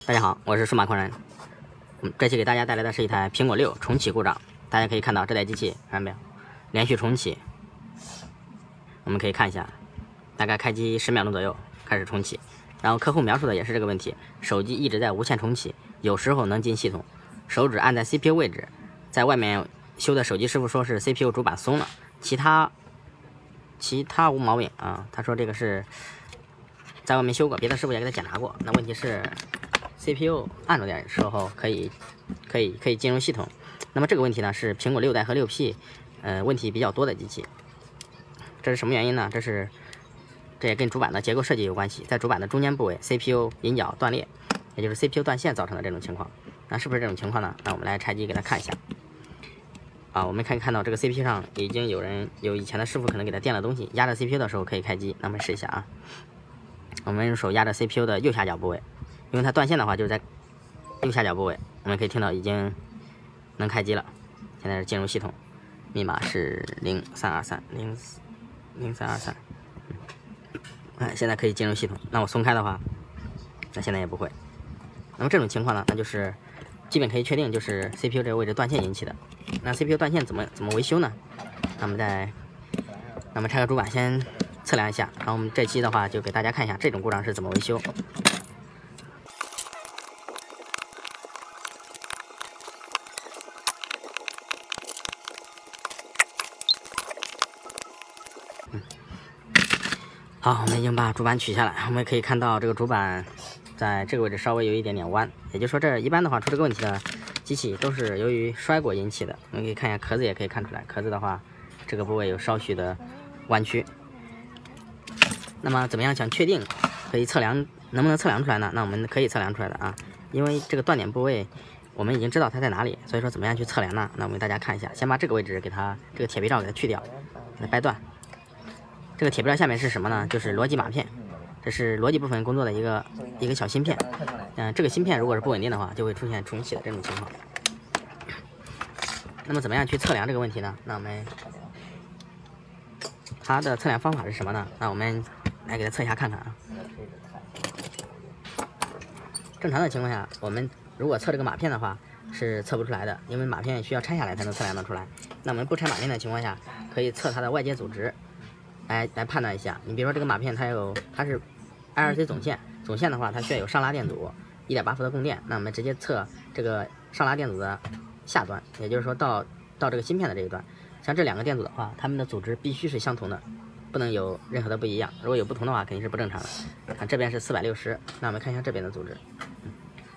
大家好，我是数码狂人。这期给大家带来的是一台苹果6重启故障。大家可以看到这台机器看到没有，连续重启。我们可以看一下，大概开机10秒钟左右开始重启。然后客户描述的也是这个问题，手机一直在无限重启，有时候能进系统，手指按在 CPU 位置。在外面修的手机师傅说是 CPU 主板松了，其他无毛病啊。他说这个是在外面修过，别的师傅也给他检查过。那问题是 CPU 按着点的时候可以进入系统。那么这个问题呢是苹果6代和6P 问题比较多的机器。这是什么原因呢？这也跟主板的结构设计有关系，在主板的中间部位 CPU 引脚断裂，也就是 CPU 断线造成的这种情况。那是不是这种情况呢？那我们来拆机给它看一下。我们可以看到这个 CPU 上已经有以前的师傅可能给它垫了东西，压着 CPU 的时候可以开机。那我们试一下啊，我们用手压着 CPU 的右下角部位，因为它断线的话就是在右下角部位，我们可以听到已经能开机了。现在是进入系统，密码是03230323。现在可以进入系统。那我松开的话，那现在也不会。那么这种情况呢，那就是基本可以确定就是 CPU 这个位置断线引起的。那 CPU 断线怎么维修呢？那么拆个主板先测量一下，然后我们这期的话就给大家看一下这种故障是怎么维修。好，我们已经把主板取下来，我们可以看到这个主板在这个位置稍微有一点点弯，也就是说这一般的话出这个问题的机器都是由于摔过引起的。我们可以看一下壳子，也可以看出来，壳子的话这个部位有稍许的弯曲。那么怎么样想确定可以测量能不能测量出来呢？那我们可以测量出来的啊，因为这个断点部位我们已经知道它在哪里，所以说怎么样去测量呢？那我们给大家看一下，先把这个位置给它这个铁皮罩给它去掉，给它掰断。这个铁皮罩下面是什么呢？就是逻辑码片，这是逻辑部分工作的一个小芯片。这个芯片如果是不稳定的话，就会出现重启的这种情况。那么怎么样去测量这个问题呢？那我们它的测量方法是什么呢？那我们来给它测一下看看啊。正常的情况下，我们如果测这个码片的话是测不出来的，因为码片需要拆下来才能测量得出来。那我们不拆码片的情况下，可以测它的外接组织。来判断一下，你比如说这个码片它是 IRC 总线的话，它需要有上拉电阻 1.8 伏的供电，那我们直接测这个上拉电阻的下端，也就是说到这个芯片的这一端。像这两个电阻的话，它们的组织必须是相同的，不能有任何的不一样。如果有不同的话，肯定是不正常的。看这边是460，那我们看一下这边的组织，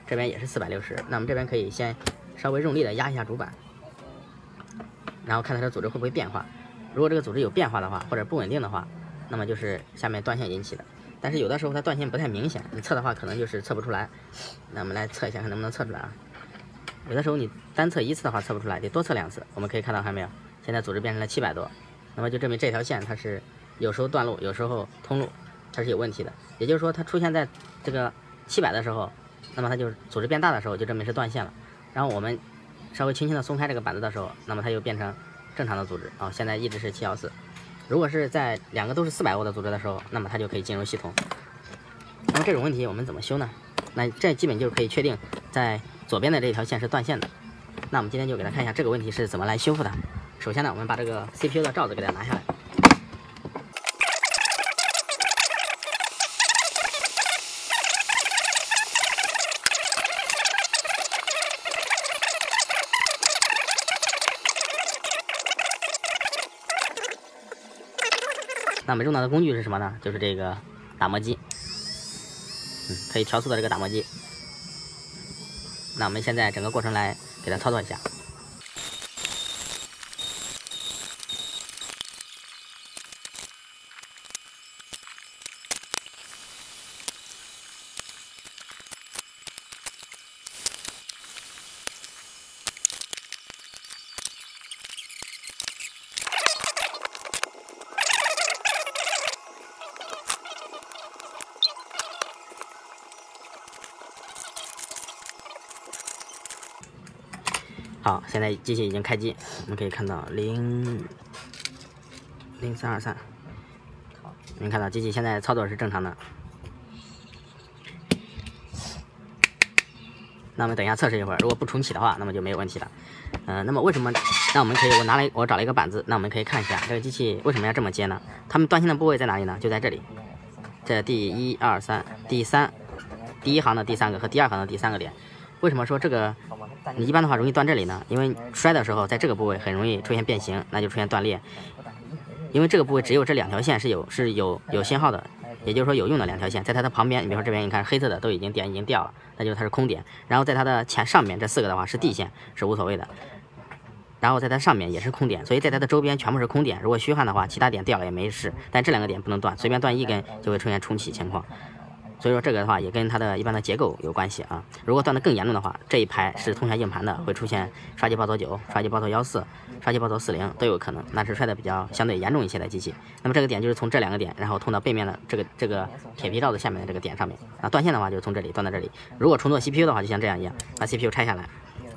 这边也是460，那我们这边可以先稍微用力的压一下主板，然后看它的组织会不会变化。如果这个组织有变化的话，或者不稳定的话，那么就是下面断线引起的。但是有的时候它断线不太明显，你测的话可能就是测不出来。那我们来测一下，看能不能测出来啊？有的时候你单测一次的话测不出来，得多测2次。我们可以看到还没有，现在组织变成了700多，那么就证明这条线它是有时候断路，有时候通路，它是有问题的。也就是说它出现在这个700的时候，那么它就组织变大的时候，就证明是断线了。然后我们稍微轻轻的松开这个板子的时候，那么它又变成正常的组织现在一直是714。如果是在两个都是400欧的组织的时候，那么它就可以进入系统。那么这种问题我们怎么修呢？那这基本就可以确定在左边的这条线是断线的。那我们今天就给大家看一下这个问题是怎么来修复的。首先呢，我们把这个 CPU 的罩子给它拿下来。那我们用到的工具是什么呢？就是这个打磨机，可以调速的这个打磨机。那我们现在整个过程来给它操作一下。好，现在机器已经开机，我们可以看到0323，你看到机器现在操作是正常的。那我们等一下测试一会儿，如果不重启的话，那么就没有问题了。那么为什么？那我们可以，我找了一个板子，那我们可以看一下这个机器为什么要这么接呢？它们断线的部位在哪里呢？就在这里，这第1、2、3，第一行的第3个和第2行的第3个点。为什么说这个你一般的话容易断这里呢？因为摔的时候在这个部位很容易出现变形，那就出现断裂。因为这个部位只有这2条线是有信号的，也就是说有用的2条线，在它的旁边，你比如说这边你看黑色的都已经掉了，那就是它是空点。然后在它的上面这4个的话是地线，是无所谓的。然后在它上面也是空点，所以在它的周边全部是空点。如果虚焊的话，其他点掉了也没事，但这2个点不能断，随便断1根就会出现重启情况。所以说这个的话也跟它的一般的结构有关系啊。如果断得更严重的话，这一排是通向硬盘的，会出现刷机爆头9、刷机爆头14、刷机爆头40都有可能，那是摔的比较相对严重一些的机器。那么这个点就是从这2个点，然后通到背面的这个铁皮罩子下面的这个点上面。啊，断线的话就是从这里断到这里。如果重做 CPU 的话，就像这样一样，把 CPU 拆下来，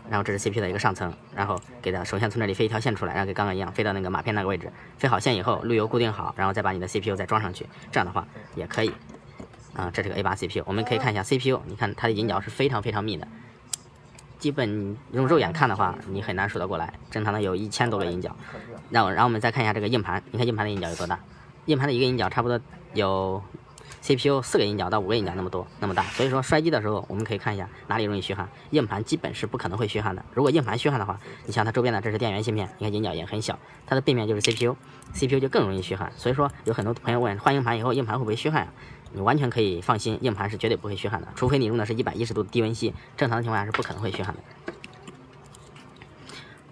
然后这是 CPU 的一个上层，然后给它首先从这里飞一条线出来，然后跟刚刚一样飞到那个码片那个位置，飞好线以后路由固定好，然后再把你的 CPU 再装上去，这样的话也可以。这是个 A8 CPU， 我们可以看一下 CPU， 你看它的引脚是非常非常密的，基本用肉眼看的话，你很难数得过来，正常的有1000多个引脚。然后我们再看一下这个硬盘，你看硬盘的引脚有多大？硬盘的一个引脚差不多有 CPU 4个引脚到5个引脚那么大，所以说摔机的时候我们可以看一下哪里容易虚焊，硬盘基本是不可能会虚焊的。如果硬盘虚焊的话，你像它周边的这是电源芯片，你看引脚也很小，它的背面就是 CPU 就更容易虚焊。所以说有很多朋友问换硬盘以后硬盘会不会虚焊啊？你完全可以放心，硬盘是绝对不会虚焊的，除非你用的是110度的低温系，正常的情况下是不可能会虚焊的。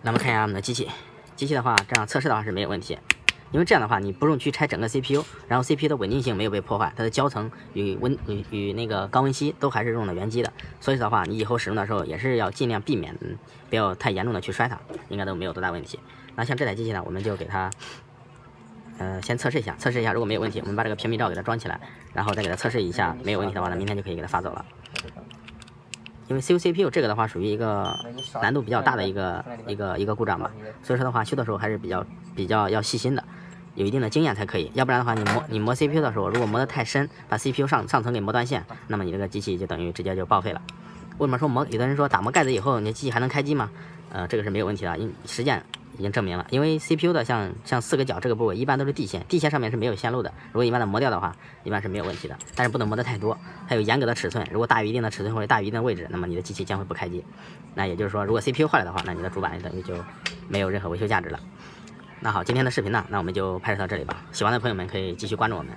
那么看一下我们的机器的话，这样测试的话是没有问题，因为这样的话你不用去拆整个 CPU， 然后 CPU 的稳定性没有被破坏，它的胶层与那个高温锡都还是用的原机的，所以的话你以后使用的时候也是要尽量避免，不要太严重的去摔它，应该都没有多大问题。那像这台机器呢，我们就给它先测试一下，如果没有问题，我们把这个屏蔽罩给它装起来，然后再给它测试一下，没有问题的话呢，明天就可以给它发走了。因为 CPU 这个的话属于一个难度比较大的一个故障吧，所以说的话修的时候还是比较要细心的，有一定的经验才可以，要不然的话你磨 CPU 的时候，如果磨得太深，把 CPU 上层给磨断线，那么你这个机器就等于直接就报废了。为什么说有的人说打磨盖子以后你的机器还能开机吗？这个是没有问题的，实践已经证明了，因为 CPU 的像4个角这个部位一般都是地线上面是没有线路的，如果一般的磨掉的话，一般是没有问题的，但是不能磨得太多，它有严格的尺寸，如果大于一定的尺寸或者大于一定的位置，那么你的机器将会不开机。那也就是说，如果 CPU 坏了的话，那你的主板等于就没有任何维修价值了。那好，今天的视频呢，那我们就拍摄到这里吧，喜欢的朋友们可以继续关注我们。